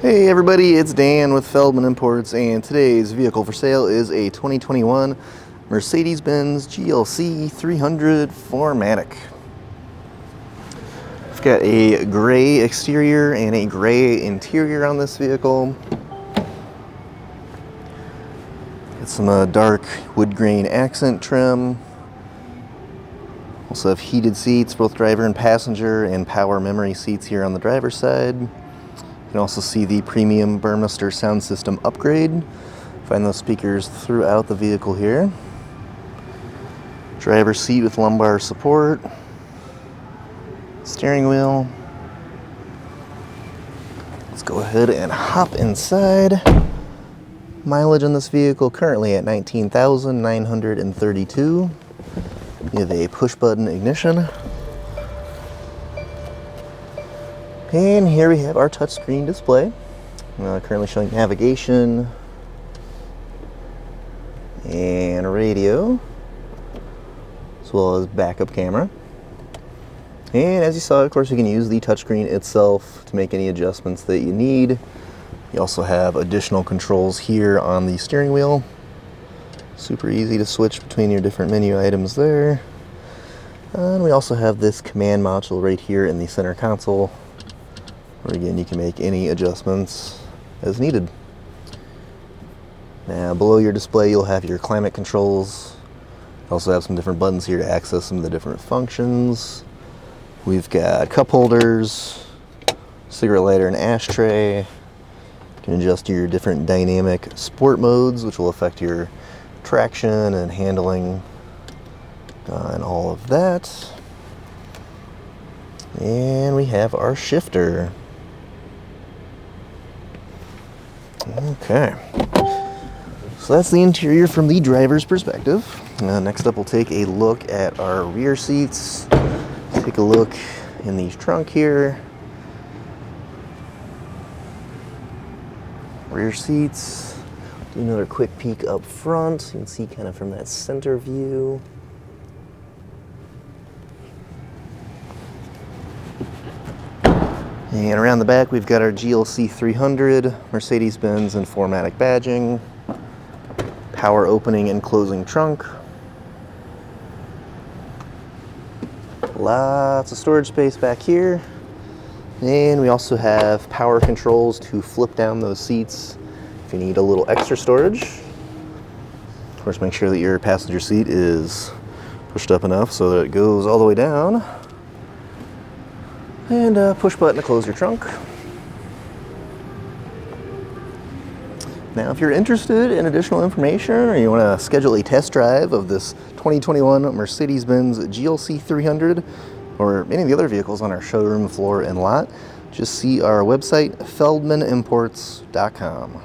Hey everybody, it's Dan with Feldmann Imports, and today's vehicle for sale is a 2021 Mercedes-Benz GLC 300 4MATIC. We've got a gray exterior and a gray interior on this vehicle. Got some dark wood grain accent trim. Also have heated seats, both driver and passenger, and power memory seats here on the driver's side. You can also see the premium Burmester sound system upgrade. Find those speakers throughout the vehicle here. Driver's seat with lumbar support. Steering wheel. Let's go ahead and hop inside. Mileage on this vehicle currently at 19,932. You have a push button ignition. And here we have our touchscreen display, currently showing navigation and radio, as well as backup camera. And as you saw, of course, you can use the touchscreen itself to make any adjustments that you need. You also have additional controls here on the steering wheel. Super easy to switch between your different menu items there. And we also have this command module right here in the center console, where again you can make any adjustments as needed. Now below your display you'll have your climate controls. You also have some different buttons here to access some of the different functions. We've got cup holders, cigarette lighter and ashtray. You can adjust your different dynamic sport modes, which will affect your traction and handling and all of that. And we have our shifter. Okay, so that's the interior from the driver's perspective. Next up, we'll take a look at our rear seats. Take a look in the trunk here. Rear seats. Do another quick peek up front. You can see kind of from that center view. And around the back, we've got our GLC 300, Mercedes-Benz and 4MATIC badging, power opening and closing trunk, lots of storage space back here, and we also have power controls to flip down those seats if you need a little extra storage. Of course, make sure that your passenger seat is pushed up enough so that it goes all the way down. And push button to close your trunk. Now, if you're interested in additional information or you want to schedule a test drive of this 2021 Mercedes-Benz GLC 300 or any of the other vehicles on our showroom floor and lot, just see our website, feldmanimports.com.